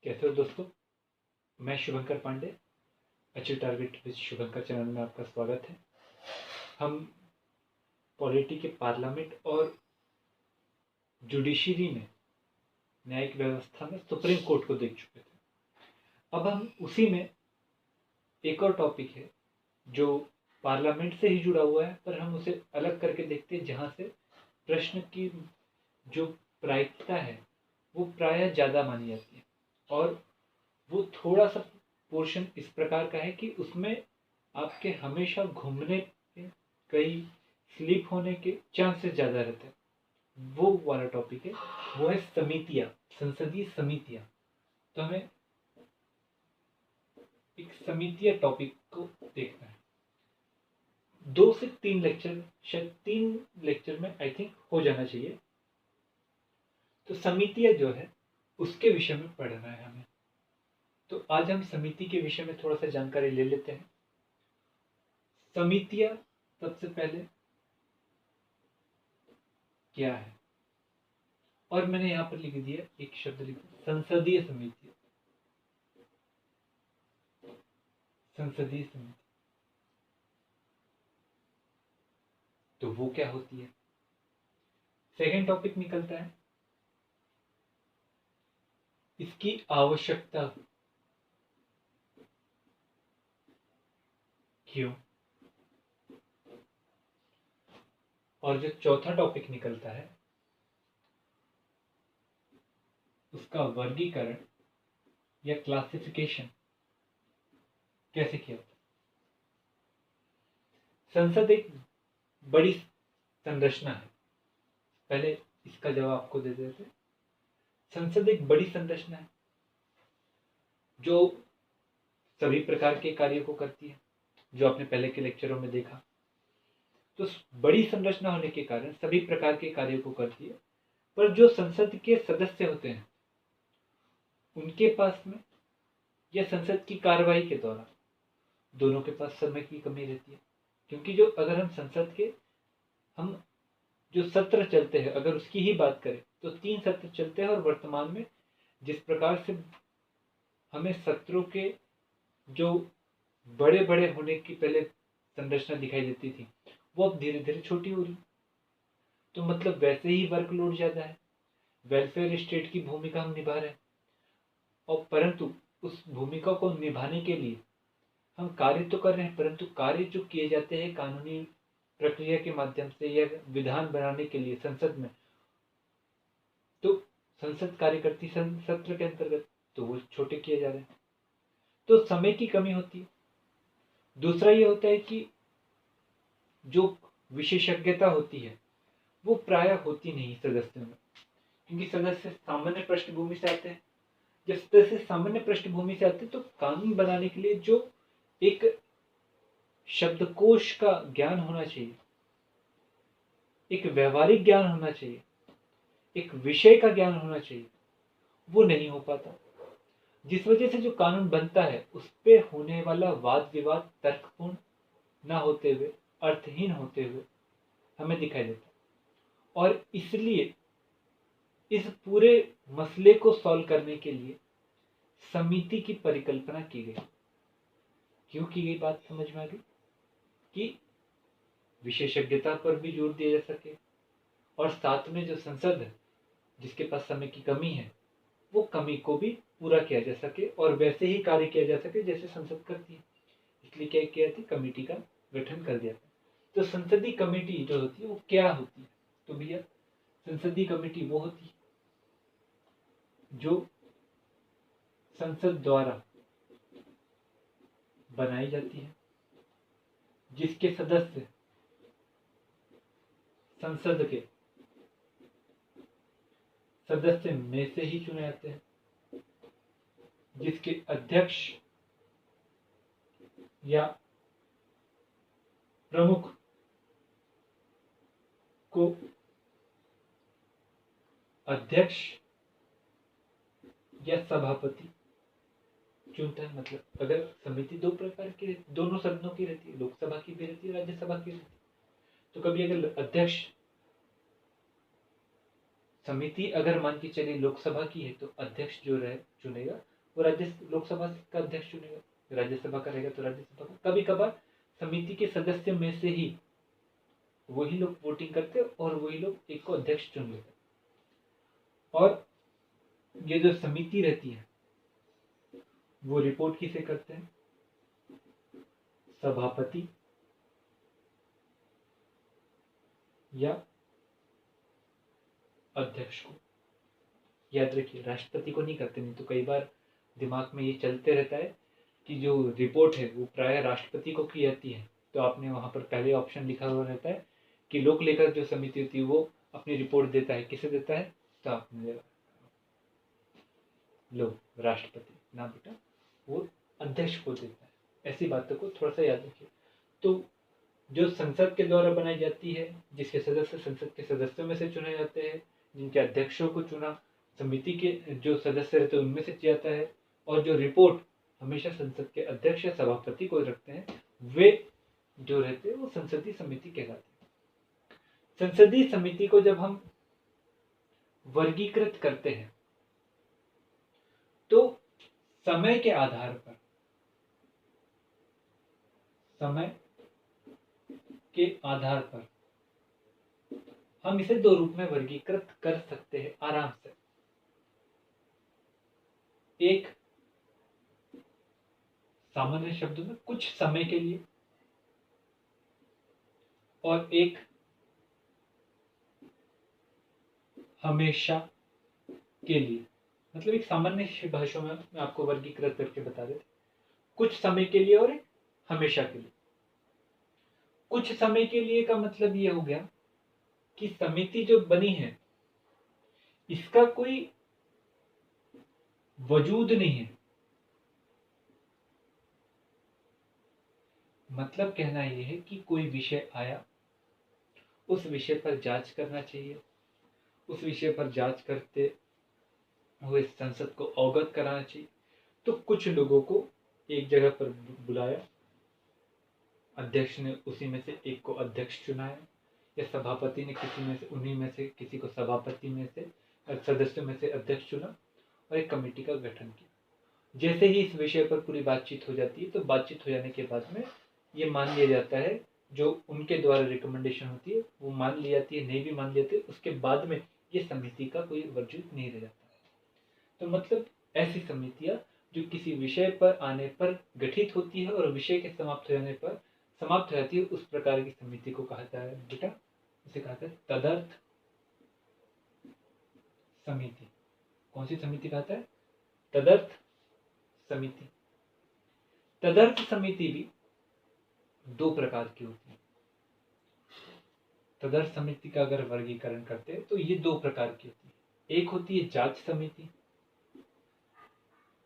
कैसे हो दोस्तों। मैं Shubhankar Pandey, achieve target with Shubhankar channel में आपका स्वागत है। हम पॉलिटी के पार्लियामेंट और जुडिशरी में, न्यायिक व्यवस्था में सुप्रीम कोर्ट को देख चुके थे। अब हम उसी में एक और टॉपिक है जो पार्लियामेंट से ही जुड़ा हुआ है, पर हम उसे अलग करके देखते हैं, जहाँ से प्रश्न की जो प्रायिकता है वो प्रायः ज़्यादा मानी जाती है और वो थोड़ा सा पोर्शन इस प्रकार का है कि उसमें आपके हमेशा घूमने के, कई स्लिप होने के चांसेस ज़्यादा रहते हैं। वो वाला टॉपिक है, वो है समितियाँ, संसदीय समितियाँ। तो हमें एक समितियाँ टॉपिक को देखना है। 2 से 3 लेक्चर, शायद 3 लेक्चर में आई थिंक हो जाना चाहिए। तो समितियाँ जो है उसके विषय में पढ़ना है हमें। तो आज हम समिति के विषय में थोड़ा सा जानकारी ले लेते हैं। समितियाँ सबसे पहले क्या है, और मैंने यहाँ पर लिख दिया एक शब्द लिखा, संसदीय समिति। संसदीय समिति तो वो क्या होती है। सेकंड टॉपिक निकलता है इसकी आवश्यकता क्यों, और जो चौथा टॉपिक निकलता है उसका वर्गीकरण या क्लासिफिकेशन कैसे किया होता है। संसद एक बड़ी संरचना है। पहले इसका जवाब आपको दे देते। संसद एक बड़ी संरचना है जो सभी प्रकार के कार्यों को करती है, जो आपने पहले के लेक्चरों में देखा। तो बड़ी संरचना होने के कारण सभी प्रकार के कार्यों को करती है, पर जो संसद के सदस्य होते हैं उनके पास में या संसद की कार्रवाई के दौरान दोनों के पास समय की कमी रहती है। क्योंकि जो अगर हम संसद के हम जो सत्र चलते हैं, अगर उसकी ही बात करें तो 3 सत्र चलते हैं, और वर्तमान में जिस प्रकार से हमें सत्रों के जो बड़े बड़े होने की पहले संरचना दिखाई देती थी, वो अब धीरे धीरे छोटी हो रही। तो मतलब वैसे ही वर्कलोड ज्यादा है, वेलफेयर स्टेट की भूमिका हम निभा रहे हैं, और परंतु उस भूमिका को निभाने के लिए हम कार्य तो कर रहे हैं, परंतु कार्य जो किए जाते हैं कानूनी प्रक्रिया के माध्यम से या विधान बनाने के लिए संसद में, तो संसद कार्य करती सत्र के अंतर्गत, तो वो छोटे किए जा रहे हैं, तो समय की कमी होती है। दूसरा ये होता है कि जो विशेषज्ञता होती है वो प्रायः होती नहीं सदस्यों में, क्योंकि सदस्य सामान्य पृष्ठभूमि से आते हैं। जब सदस्य सामान्य पृष्ठभूमि से आते हैं तो कानून बनाने के लिए जो एक शब्दकोश का ज्ञान होना चाहिए, एक व्यवहारिक ज्ञान होना चाहिए, एक विषय का ज्ञान होना चाहिए, वो नहीं हो पाता। जिस वजह से जो कानून बनता है उस पे होने वाला वाद विवाद तर्कपूर्ण ना होते हुए, अर्थहीन होते हुए हमें दिखाई देता है। और इसलिए इस पूरे मसले को सॉल्व करने के लिए समिति की परिकल्पना की गई। क्यों की गई बात समझ में आ गई कि विशेषज्ञता पर भी जोर दिया जा सके, और साथ में जो संसद है जिसके पास समय की कमी है वो कमी को भी पूरा किया जा सके और वैसे ही कार्य किया जा सके जैसे संसद करती है। इसलिए क्या किया थी, कमेटी का गठन कर दिया था। तो संसदीय कमेटी जो होती है वो क्या होती है, तो भैया संसदीय कमेटी वो होती है जो संसद द्वारा बनाई जाती है, जिसके सदस्य संसद के सदस्य में से ही चुने जाते हैं, जिसके अध्यक्ष या प्रमुख को अध्यक्ष या सभापति चुनता है। मतलब अगर समिति 2 प्रकार की, दोनों सदनों की रहती है, लोकसभा की भी रहती है, राज्यसभा की रहती है। तो कभी अगर अध्यक्ष समिति अगर मान के चलिए लोकसभा की है तो अध्यक्ष जो रहे चुनेगा वो लोकसभा का अध्यक्ष चुनेगा, राज्यसभा का रहेगा तो राज्यसभा का। कभी कभार समिति के सदस्य में से ही वही लोग वोटिंग करते और वही लोग एक को अध्यक्ष चुन लेते। और ये जो समिति रहती है वो रिपोर्ट किसे करते हैं? सभापति या अध्यक्ष को। याद रखिए, राष्ट्रपति को नहीं करते, नहीं तो कई बार दिमाग में ये चलते रहता है कि जो रिपोर्ट है वो प्राय राष्ट्रपति को की जाती है। तो आपने वहां पर पहले ऑप्शन लिखा हुआ रहता है कि लोक लेखक जो समिति होती है वो अपनी रिपोर्ट देता है। किसे देता है? तो आपने लो, राष्ट्रपति ना बेटा, वो अध्यक्ष को देता है। ऐसी बातों को थोड़ा सा याद रखिए। तो जो संसद के द्वारा बनाई जाती है, जिसके सदस्य संसद के सदस्यों में से चुने जाते हैं, जिनके अध्यक्षों को चुना समिति के जो सदस्य रहते हैं उनमें से जाता है, और जो रिपोर्ट हमेशा संसद के अध्यक्ष या सभापति को रखते हैं, वे जो रहते हैं वो संसदीय समिति कहलाती है। संसदीय समिति को जब हम वर्गीकृत करते हैं तो समय के आधार पर, समय के आधार पर हम इसे दो रूप में वर्गीकृत कर सकते हैं आराम से। एक सामान्य शब्दों में कुछ समय के लिए, और एक हमेशा के लिए। मतलब एक सामान्य भाषा में मैं आपको वर्गीकृत करके बता देता, कुछ समय के लिए और एक हमेशा के लिए। कुछ समय के लिए का मतलब ये हो गया कि समिति जो बनी है इसका कोई वजूद नहीं है। मतलब कहना यह है कि कोई विषय आया, उस विषय पर जांच करना चाहिए, उस विषय पर जांच करते हुए संसद को अवगत कराना चाहिए। तो कुछ लोगों को एक जगह पर बुलाया, अध्यक्ष ने उसी में से एक को अध्यक्ष चुनाया, या सभापति ने उन्हीं में से किसी को सभापति में से सदस्यों में से अध्यक्ष चुना और एक कमेटी का गठन किया। जैसे ही इस विषय पर पूरी बातचीत हो जाती है तो बातचीत हो जाने के बाद में ये मान लिया जाता है, जो उनके द्वारा रिकमेंडेशन होती है वो मान ली जाती है, नहीं भी मान लेते उसके बाद में ये समिति का कोई वजूद नहीं रह जाता है। तो मतलब ऐसी समितियां जो किसी विषय पर आने पर गठित होती है और विषय के समाप्त हो जाने पर समाप्त हो जाती है, उस प्रकार की समिति को कहा जाता है बेटा, उसे कहा जाता है तदर्थ समिति। कौन सी समिति कहता है? तदर्थ समिति। तदर्थ समिति भी दो प्रकार की होती है। तदर्थ समिति का अगर वर्गीकरण करते हैं तो ये दो प्रकार की होती है। एक होती है जांच समिति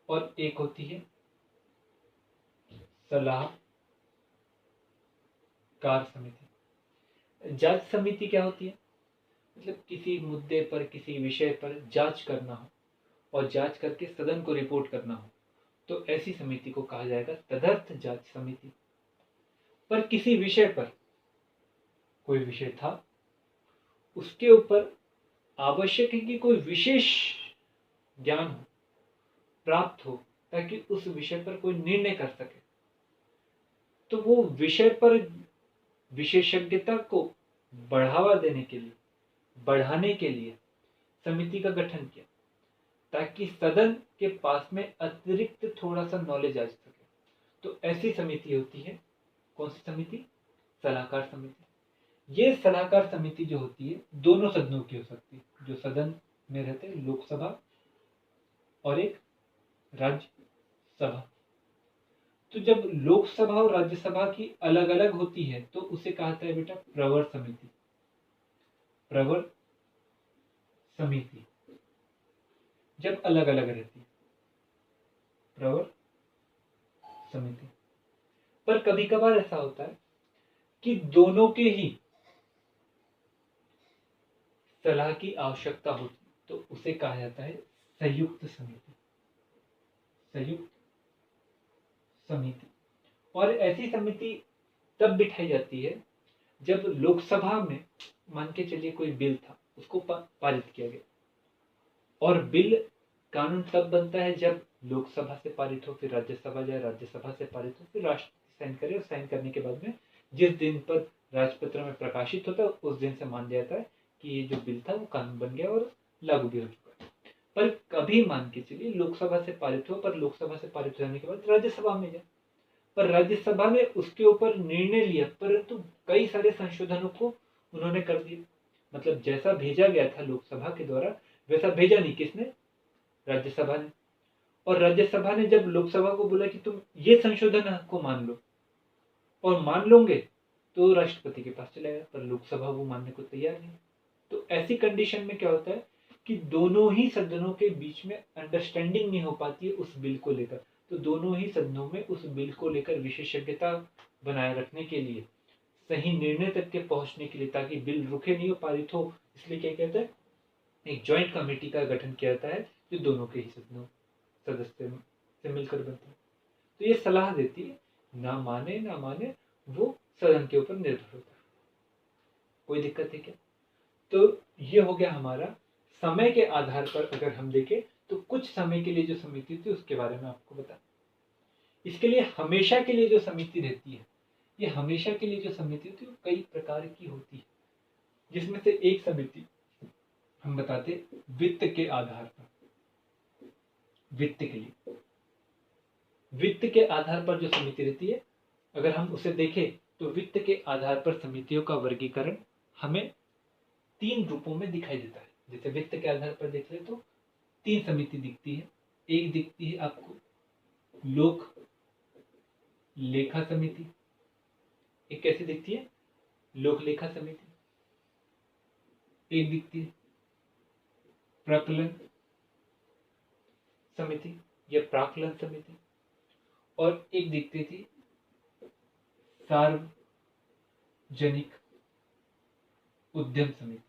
और एक होती है सलाहकार समिति। जांच समिति क्या होती है? मतलब किसी मुद्दे पर, किसी विषय पर जांच करना हो और जांच करके सदन को रिपोर्ट करना हो, तो ऐसी समिति को कहा जाएगा तदर्थ जांच समिति। पर किसी विषय पर, कोई विषय था, उसके ऊपर आवश्यक है कि कोई विशेष ज्ञान हो, प्राप्त हो, ताकि उस विषय पर कोई निर्णय कर सके, तो वो विषय पर विशेषज्ञता को बढ़ावा देने के लिए, बढ़ाने के लिए समिति का गठन किया, ताकि सदन के पास में अतिरिक्त थोड़ा सा नॉलेज आ सके। तो ऐसी समिति होती है, कौन सी समिति? सलाहकार समिति। ये सलाहकार समिति जो होती है दोनों सदनों की हो सकती है, जो सदन में रहते हैं, लोकसभा और एक राज्यसभा। तो जब लोकसभा और राज्यसभा की अलग अलग होती है तो उसे कहा जाता है बेटा प्रवर समिति। प्रवर समिति जब अलग अलग रहती है, प्रवर समिति। पर कभी कभार ऐसा होता है कि दोनों के ही सलाह की आवश्यकता होती है, तो उसे कहा जाता है संयुक्त समिति। संयुक्त समिति। और ऐसी समिति तब बिठाई जाती है जब लोकसभा में, मान के चलिए कोई बिल था, उसको पारित किया गया, और बिल कानून तब बनता है जब लोकसभा से पारित हो, फिर राज्यसभा जाए, राज्यसभा से पारित हो, फिर राष्ट्रपति साइन करे, और साइन करने के बाद में जिस दिन पर राजपत्र में प्रकाशित होता है उस दिन से मान लिया जाता है कि ये जो बिल था वो कानून बन गया और लागू भी हो चुका है। पर कभी मान के चलिए लोकसभा से पारित हो, पर लोकसभा से पारित होने के बाद राज्यसभा में जाए, पर राज्यसभा ने उसके ऊपर निर्णय लिया, परंतु कई सारे संशोधनों को उन्होंने कर दिया। मतलब जैसा भेजा गया था लोकसभा के द्वारा वैसा भेजा नहीं, किसने? राज्यसभा ने। और राज्यसभा ने जब लोकसभा को बोला कि तुम ये संशोधन को मान लो, और मान लोगे तो राष्ट्रपति के पास चला गया, पर लोकसभा वो मानने को तैयार नहीं। तो ऐसी कंडीशन में क्या होता है कि दोनों ही सदनों के बीच में अंडरस्टैंडिंग नहीं हो पाती है उस बिल को लेकर। तो दोनों ही सदनों में उस बिल को लेकर विशेषज्ञता बनाए रखने के लिए, सही निर्णय तक के पहुंचने के लिए, ताकि बिल रुके नहीं हो, पारित हो, इसलिए क्या कहते हैं, एक ज्वाइंट कमेटी का गठन किया जाता है जो दोनों के ही सदनों सदस्य से मिलकर बनता है। तो ये सलाह देती है, ना माने ना माने वो सदन के ऊपर निर्भर होता है। कोई दिक्कत है क्या? तो ये हो गया हमारा समय के आधार पर। अगर हम देखें तो कुछ समय के लिए जो समिति थी उसके बारे में आपको बता। इसके लिए हमेशा के लिए जो समिति रहती है, ये हमेशा के लिए जो समिति होती है वो कई प्रकार की होती है, जिसमें से एक समिति हम बताते वित्त के आधार पर। वित्त के लिए, वित्त के आधार पर जो समिति रहती है, अगर हम उसे देखें तो वित्त के आधार पर समितियों का वर्गीकरण हमें 3 रूपों में दिखाई देता है। जैसे वित्त के आधार पर देख ले तो 3 समिति दिखती है। एक दिखती है आपको लोक लेखा समिति। एक कैसी दिखती है? लोक लेखा समिति। एक दिखती है प्राक्कलन समिति या प्राक्कलन समिति, और एक दिखती थी सार्वजनिक उद्यम समिति।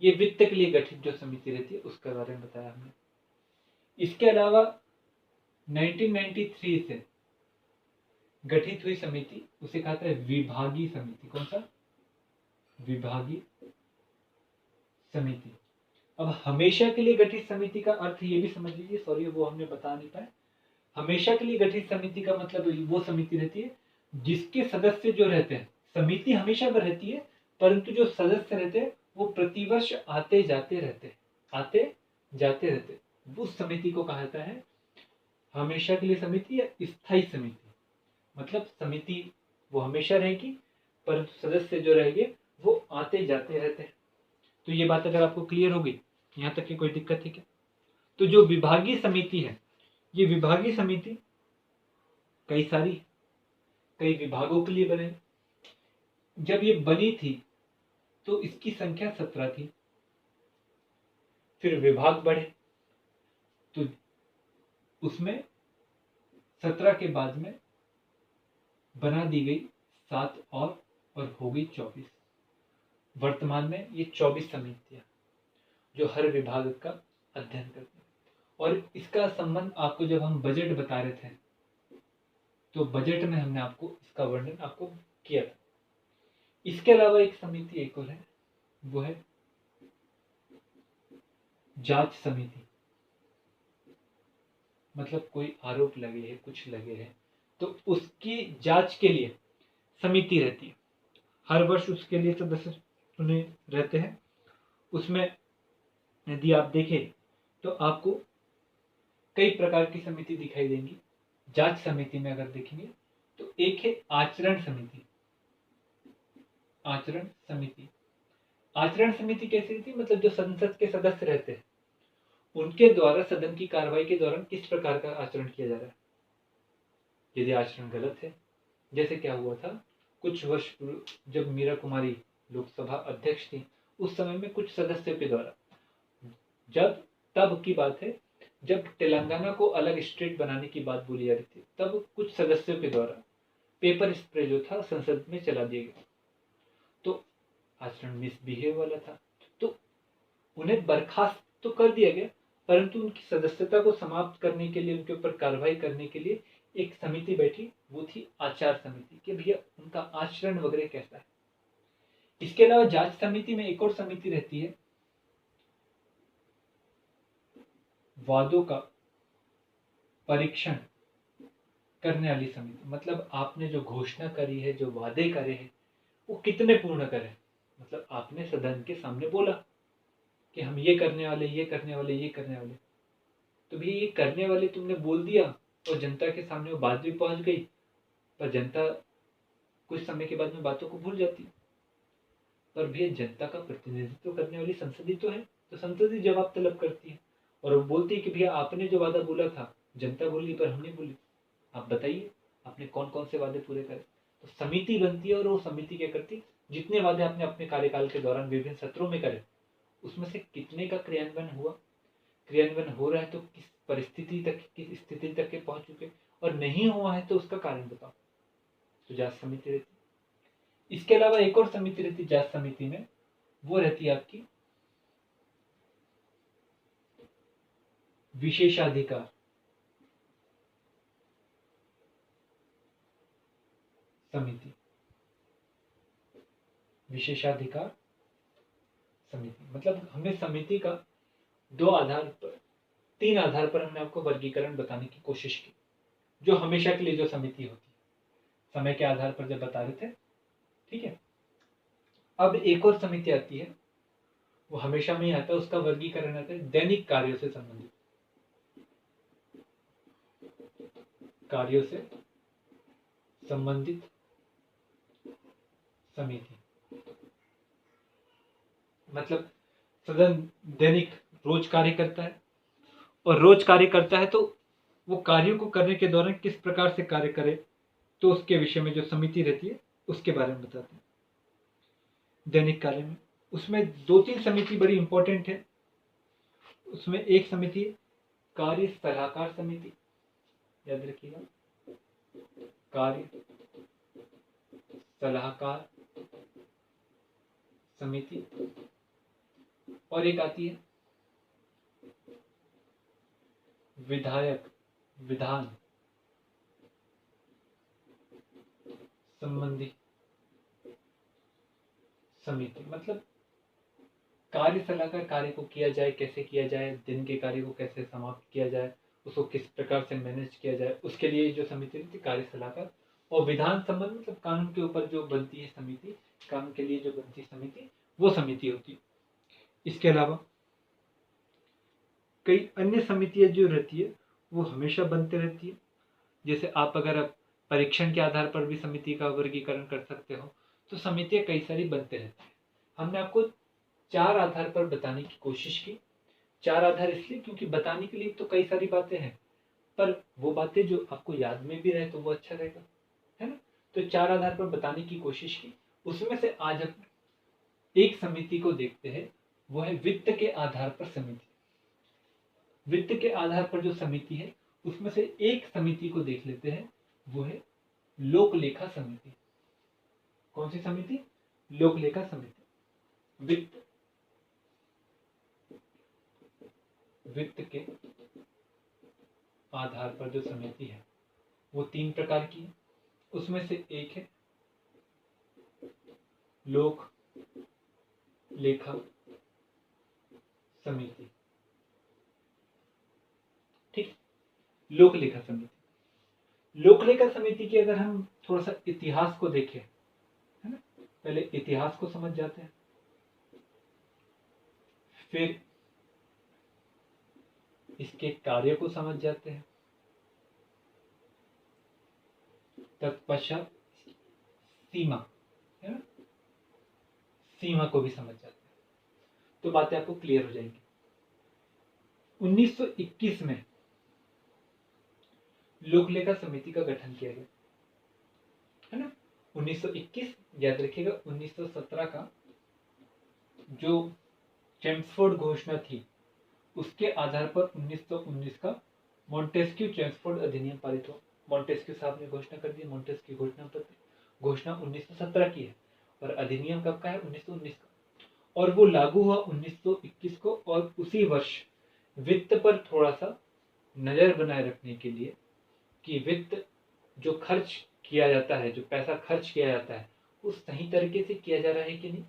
ये वित्त के लिए गठित जो समिति रहती है उसके बारे में बताया हमने। इसके अलावा 1993 से गठित हुई समिति उसे कहता है विभागीय समिति। कौन सा? विभागीय समिति। अब हमेशा के लिए गठित समिति का अर्थ ये भी समझ लीजिए, सॉरी वो हमने बता नहीं पाए। हमेशा के लिए गठित समिति का मतलब वो समिति रहती है जिसके सदस्य जो रहते हैं, समिति हमेशा पर रहती है परंतु जो सदस्य रहते हैं वो प्रतिवर्ष आते जाते रहते हैं। उस समिति को कहा जाता है हमेशा के लिए समिति या स्थायी समिति। मतलब समिति वो हमेशा रहेगी परंतु सदस्य जो रहेंगे वो आते जाते रहते हैं। तो ये बात अगर आपको क्लियर होगी, यहाँ तक की कोई दिक्कत है क्या? तो जो विभागीय समिति है, ये विभागीय समिति कई विभागों के लिए बने। जब ये बनी थी तो इसकी संख्या 17 थी। फिर विभाग बढ़े तो उसमें 17 के बाद में बना दी गई 7 और हो गई 24। वर्तमान में ये 24 समितियां जो हर विभाग का अध्ययन करती हैं। और इसका संबंध आपको जब हम बजट बता रहे थे तो बजट में हमने आपको इसका वर्णन आपको किया था। इसके अलावा एक समिति एक और है, वो है जांच समिति। मतलब कोई आरोप लगे है, कुछ लगे हैं तो उसकी जांच के लिए समिति रहती है। हर वर्ष उसके लिए सदस्य चुने रहते हैं। उसमें यदि आप देखें तो आपको कई प्रकार की समिति दिखाई देंगी। जांच समिति में अगर देखेंगे तो एक है आचरण समिति। आचरण समिति, आचरण समिति कैसी रहती है? मतलब जो संसद के सदस्य रहते हैं उनके द्वारा सदन की कार्रवाई के दौरान किस प्रकार का आचरण किया जा रहा है। यदि आचरण गलत है, जैसे क्या हुआ था कुछ वर्ष पूर्व जब मीरा कुमारी लोकसभा अध्यक्ष थी, उस समय में कुछ सदस्यों के द्वारा, तब की बात है जब तेलंगाना को अलग स्टेट बनाने की बात बोली जा रही थी, तब कुछ सदस्यों के द्वारा पेपर स्प्रे जो था संसद में चला दिया गया। तो आचरण मिसबिहेव वाला था, तो उन्हें बर्खास्त तो कर दिया गया परंतु उनकी सदस्यता को समाप्त करने के लिए, उनके ऊपर कार्रवाई करने के लिए एक समिति बैठी, वो थी आचार समिति कि भैया उनका आचरण वगैरह कैसा है। इसके अलावा जांच समिति में एक और समिति रहती है वादों का परीक्षण करने वाली समिति, मतलब आपने जो घोषणा करी है, जो वादे करे हैं, वो कितने पूर्ण करे। मतलब आपने सदन के सामने बोला कि हम ये करने वाले, ये करने वाले, ये करने वाले, तो भी ये करने वाले तुमने बोल दिया और जनता के सामने वो बात भी पहुंच गई, पर जनता कुछ समय के बाद में बातों को भूल जाती। पर भैया जनता का प्रतिनिधित्व करने वाली संसद ही तो है, तो संसद ही जवाब तलब करती है और वो बोलती है कि भैया आपने जो वादा बोला था जनता बोली पर हमने बोली, आप बताइए आपने कौन कौन से वादे पूरे करे। तो समिति बनती है और वो समिति क्या करती है, जितने वादे आपने अपने कार्यकाल के दौरान विभिन्न सत्रों में करे उसमें से कितने का क्रियान्वयन हुआ, क्रियान्वयन हो रहा है तो किस परिस्थिति तक, किस स्थिति तक के पहुंच चुके, और नहीं हुआ है तो उसका कारण बताओ। तो जांच समिति रहती है। इसके अलावा एक और समिति रहती है जांच समिति में, वो रहती है आपकी विशेषाधिकार समिति। विशेषाधिकार समिति मतलब हमने समिति का तीन आधार पर हमने आपको वर्गीकरण बताने की कोशिश की, जो हमेशा के लिए जो समिति होती है समय के आधार पर जब बता रहे थे, ठीक है। अब एक और समिति आती है, वो हमेशा में ही आता है, उसका वर्गीकरण आता है दैनिक कार्यों से संबंधित, कार्यों से संबंधित समिति। मतलब सदन दैनिक रोज कार्य करता है, और रोज कार्य करता है तो वो कार्यों को करने के दौरान किस प्रकार से कार्य करे, तो उसके विषय में जो समिति रहती है उसके बारे में बताते हैं दैनिक कार्य में। उसमें दो तीन समिति बड़ी इंपॉर्टेंट है। उसमें एक समिति कार्य सलाहकार समिति, याद रखिएगा, कार्य सलाहकार समिति। और एक आती है विधान संबंधी समिति। मतलब कार्य सलाहकार, कार्य को किया जाए कैसे किया जाए, दिन के कार्य को कैसे समाप्त किया जाए, उसको किस प्रकार से मैनेज किया जाए, उसके लिए जो समिति रहती है कार्य सलाहकार। और विधान संबंध मतलब कानून के ऊपर जो बनती है समिति, कानून के लिए जो बनती है समिति, वो समिति होती है। इसके अलावा कई अन्य समितियां जो रहती है वो हमेशा बनते रहती है। जैसे आप अगर परीक्षण के आधार पर भी समिति का वर्गीकरण कर सकते हो, तो समितियां कई सारी बनते रहती है। हमने आपको चार आधार पर बताने की कोशिश की। चार आधार इसलिए क्योंकि बताने के लिए तो कई सारी बातें हैं, पर वो बातें जो आपको याद में भी रहे तो वो अच्छा रहेगा, है ना। तो चार आधार पर बताने की कोशिश की। उसमें से आज हम एक समिति को देखते हैं, वो है वित्त के आधार पर समिति। वित्त के आधार पर जो समिति है उसमें से एक समिति को देख लेते हैं, वो है लोक लेखा समिति। कौन सी समिति? लोक लेखा समिति। वित्त के आधार पर जो समिति है वो तीन प्रकार की है। उसमें से एक है लोक लेखा समिति, ठीक। लोक लेखा समिति, लोक लेखा समिति की अगर हम थोड़ा सा इतिहास को देखें, है ना, पहले इतिहास को समझ जाते हैं, फिर इसके कार्य को समझ जाते हैं, तत्पश्चात सीमा, है ना, सीमा को भी समझ जाते हैं, तो बातें आपको क्लियर हो जाएंगी। 1921 में लोक लेखा समिति का गठन किया गया, है ना। 1921 याद रखिएगा। 1917 का जो चेम्सफोर्ड घोषणा थी उसके आधार पर 1919 का मॉन्टेस्क्यू चेम्सफोर्ड अधिनियम पारित हुआ। मॉन्टेस्क्यू साहब ने घोषणा कर दी। मॉन्टेस्क्यू घोषणा 1917 की है और अधिनियम कब का है? 1919 का। और वो लागू हुआ 1921 को। और उसी वर्ष वित्त पर थोड़ा सा नजर बनाए रखने के लिए कि वित्त जो खर्च किया जाता है, जो पैसा खर्च किया जाता है, वो सही तरीके से किया जा रहा है कि नहीं,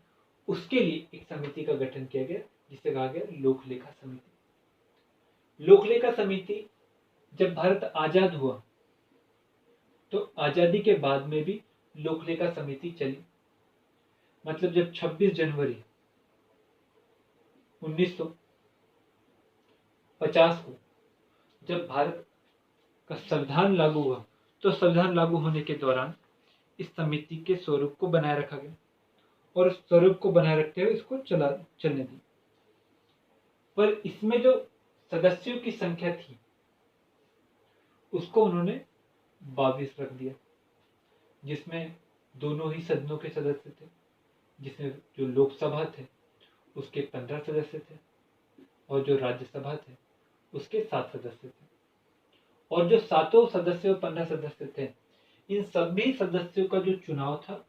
उसके लिए एक समिति का गठन किया गया जिसे कहा गया लोक लेखा समिति। लोक लेखा समिति जब भारत आजाद हुआ तो आजादी के बाद में भी लोक लेखा समिति चली। मतलब जब 26 जनवरी 1950 को जब भारत का संविधान लागू हुआ तो संविधान लागू होने के दौरान इस समिति के स्वरूप को बनाए रखा गया और उस स्वरूप को बनाए रखते हुए इसको चलने दी। पर इसमें जो सदस्यों की संख्या थी उसको उन्होंने 22 रख दिया, जिसमें दोनों ही सदनों के सदस्य थे। जिसमें जो लोकसभा थे उसके 15 सदस्य थे और जो राज्यसभा थे उसके 7 सदस्य थे। और जो 7 सदस्य और 15 सदस्य थे, इन सभी सदस्यों का जो चुनाव था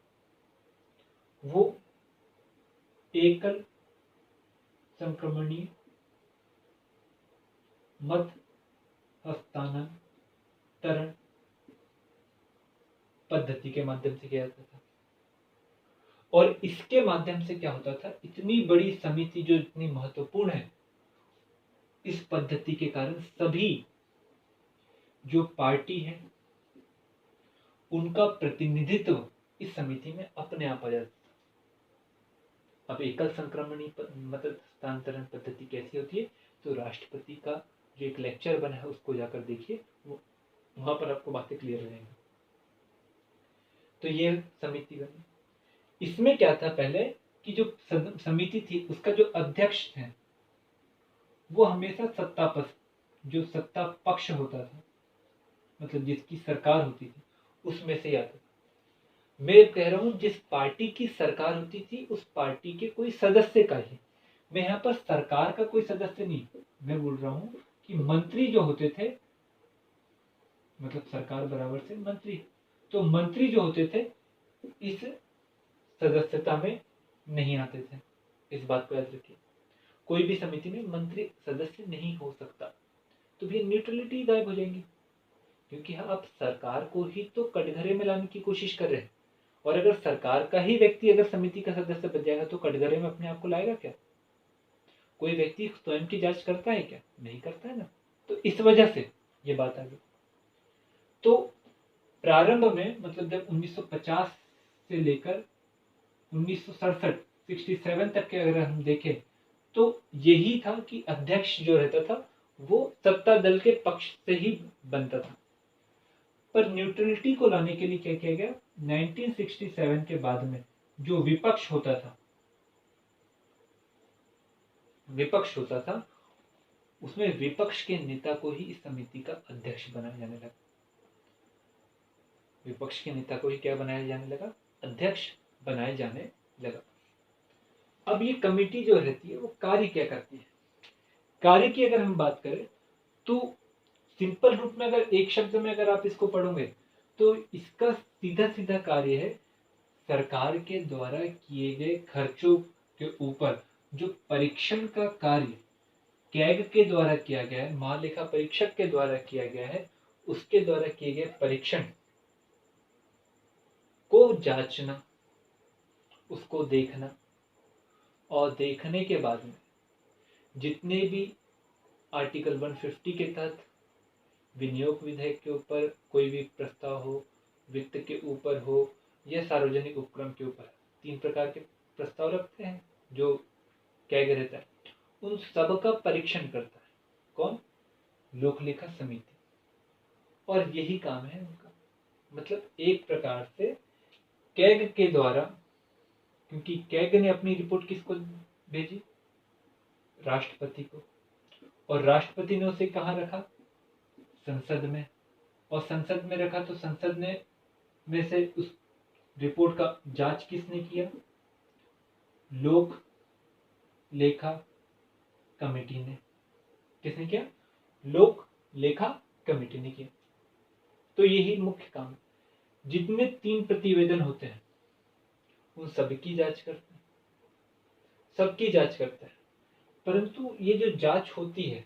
वो एकल संक्रमणीय मत हस्तांतरण पद्धति के माध्यम से किया जाता था। और इसके माध्यम से क्या होता था, इतनी बड़ी समिति जो इतनी महत्वपूर्ण है, इस पद्धति के कारण सभी जो पार्टी है उनका प्रतिनिधित्व इस समिति में अपने आप आ जाता था। अब एकल संक्रमणीय मत हस्तांतरण पद्धति कैसी होती है, तो राष्ट्रपति का जो एक लेक्चर बना है उसको जाकर देखिए, वहां पर आपको बातें क्लियर हो जाएंगी। तो ये समिति बनी। इसमें क्या था पहले कि जो समिति थी उसका जो अध्यक्ष थे वो हमेशा जो सत्ता पक्ष होता था, मतलब जिसकी सरकार होती थी उसमें से आता था। मैं कह रहा हूं जिस पार्टी की सरकार होती थी उस पार्टी के कोई सदस्य का ही। मैं यहाँ पर सरकार का कोई सदस्य नहीं, मैं बोल रहा हूं कि मंत्री जो होते थे, मतलब सरकार बराबर से मंत्री, तो मंत्री जो होते थे इस सदस्यता में नहीं आते थे। इस बात को याद रखिए, कोई भी समिति में मंत्री सदस्य नहीं हो सकता। तो भी न्यूट्रलिटी गायब हो जाएंगी, क्योंकि आप सरकार को ही तो कटघरे में लाने की कोशिश कर रहे हैं। और अगर सरकार का ही व्यक्ति अगर समिति का सदस्य बन जाएगा तो कटघरे में अपने आप को लाएगा क्या? कोई व्यक्ति स्वयं की जांच करता है क्या? नहीं करता है ना। तो इस वजह से ये बात आ गई। तो प्रारंभ में मतलब जब 1950 से लेकर 1967 तक के अगर हम देखें तो यही था कि अध्यक्ष जो रहता था वो सत्ता दल के पक्ष से ही बनता था। पर न्यूट्रलिटी को लाने के लिए क्या किया गया, 1967 के बाद में जो विपक्ष होता था उसमें विपक्ष के नेता को ही इस समिति का अध्यक्ष बनाया जाने लगा। विपक्ष के नेता को ही क्या बनाया जाने लगा, अध्यक्ष बनाया जाने लगा। अब ये कमेटी जो रहती है वो कार्य क्या करती है? कार्य की अगर हम बात करें तो सिंपल रूप में अगर एक शब्द में अगर आप इसको पढ़ोगे तो इसका सीधा सीधा कार्य है सरकार के द्वारा किए गए खर्चों के ऊपर जो परीक्षण का कार्य कैग के द्वारा किया गया है, महालेखा परीक्षक के द्वारा किया गया है, उसके द्वारा किए गए परीक्षण को जांचना, उसको देखना, और देखने के बाद में जितने भी आर्टिकल 150 के तहत विनियोग विधेयक के ऊपर कोई भी प्रस्ताव हो, वित्त के ऊपर हो या सार्वजनिक उपक्रम के ऊपर, 3 प्रकार के प्रस्ताव रखते हैं जो कैग रहता है, उन सब का परीक्षण करता है कौन, लोक लेखा समिति। और यही काम है उनका। मतलब एक प्रकार से कैग के द्वारा, क्योंकि कैग ने अपनी रिपोर्ट किसको भेजी, राष्ट्रपति को, और राष्ट्रपति ने उसे कहाँ रखा, संसद में, और संसद में रखा तो संसद ने में से उस रिपोर्ट का जांच किसने किया, लोक लेखा कमेटी ने। किसने किया, लोक लेखा कमेटी ने किया। तो यही मुख्य काम है। जितने 3 प्रतिवेदन होते हैं उन सबकी जांच करते हैं, सबकी जांच करता है। परंतु ये जो जांच होती है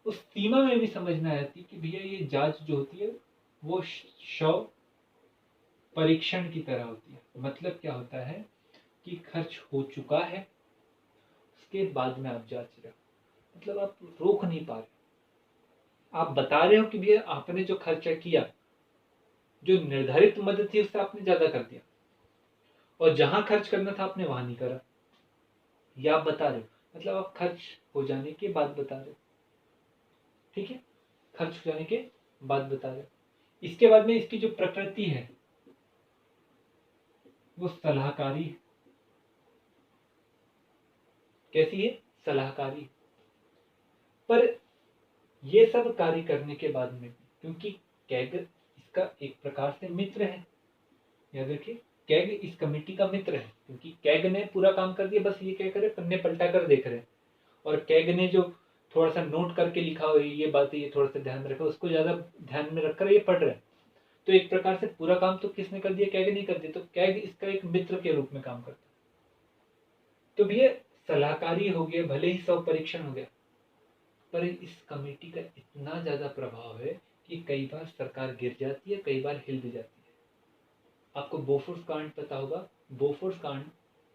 उस सीमा में भी समझना आती कि भैया ये जांच जो होती है वो शव परीक्षण की तरह होती है। मतलब क्या होता है कि खर्च हो चुका है उसके बाद में आप जांच रहे हो, मतलब आप रोक नहीं पा रहे। आप बता रहे हो कि भैया आपने जो खर्चा किया, जो निर्धारित मदद थी उससे आपने ज्यादा कर दिया, और जहां खर्च करना था आपने वहां नहीं करा। ये आप बता रहे हो, मतलब आप खर्च हो जाने के बाद बता रहे हो। ठीक है, खर्च हो जाने के बाद बता रहे हो। इसके बाद में इसकी जो प्रकृति है वो सलाहकारी है। कैसी है? सलाहकारी। पर ये सब कार्य करने के बाद में, क्योंकि कैग इसका एक प्रकार से मित्र है, याद रखिए, कैग इस कमेटी का मित्र है, क्योंकि कैग ने पूरा काम कर दिया, बस ये क्या करे, पन्ने पलटा कर देख रहे हैं। और कैग ने जो थोड़ा सा नोट करके लिखा हो ये बातें, ये थोड़ा सा ध्यान में रखो, उसको ज्यादा ध्यान में रखकर ये पढ़ रहे हैं। तो एक प्रकार से पूरा काम तो किसने कर दिया? कैग ने कर दिया। तो कैग इसका एक मित्र के रूप में काम करता है। तो भी ये सलाहकारी हो गया, भले ही 100 परीक्षण हो गया, पर इस कमेटी का इतना ज्यादा प्रभाव है कि कई बार सरकार गिर जाती है, कई बार हिल भी जाती है। आपको बोफोर्स कांड पता होगा। बोफोर्स कांड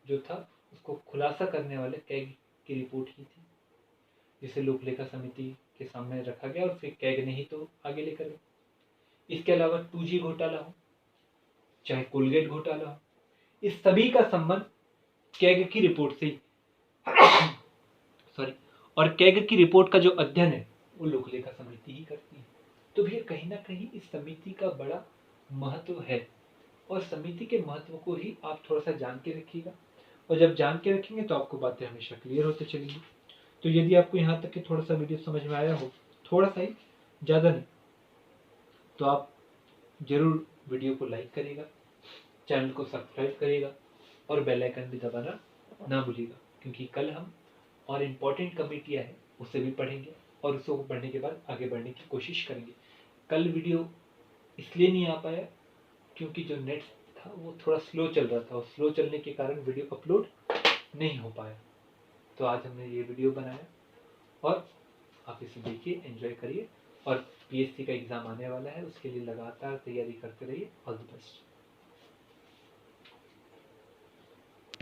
जो था उसको खुलासा करने वाले कैग की रिपोर्ट ही थी, जिसे लोक लेखा समिति के सामने रखा गया और फिर कैग ने ही तो आगे लेकर गया। इसके अलावा 2G घोटाला हो, चाहे कोलगेट घोटाला हो, इस सभी का संबंध कैग की रिपोर्ट से सॉरी और कैग की रिपोर्ट का जो अध्ययन है वो लोक लेखा समिति ही करती है। तो भैया कहीं ना कहीं इस समिति का बड़ा महत्व है, और समिति के महत्व को ही आप थोड़ा सा जान के रखिएगा, और जब जान के रखेंगे तो आपको बातें हमेशा क्लियर होते चलेंगी। तो यदि आपको यहाँ तक के थोड़ा सा वीडियो समझ में आया हो, थोड़ा सा ही, ज़्यादा नहीं, तो आप जरूर वीडियो को लाइक करिएगा, चैनल को सब्सक्राइब करिएगा, और बेल आइकन भी दबाना ना भूलिएगा, क्योंकि कल हम और इम्पोर्टेंट कमेटियाँ हैं उसे भी पढ़ेंगे, और उसको पढ़ने के बाद आगे बढ़ने की कोशिश करेंगे। कल वीडियो इसलिए नहीं आ पाया क्योंकि जो नेट था वो थोड़ा स्लो चल रहा था, और स्लो चलने के कारण वीडियो अपलोड नहीं हो पाया। तो आज हमने ये वीडियो बनाया, और आप इसे देखिए, एंजॉय करिए, और PSC का एग्ज़ाम आने वाला है, उसके लिए लगातार तैयारी करते रहिए। All the best.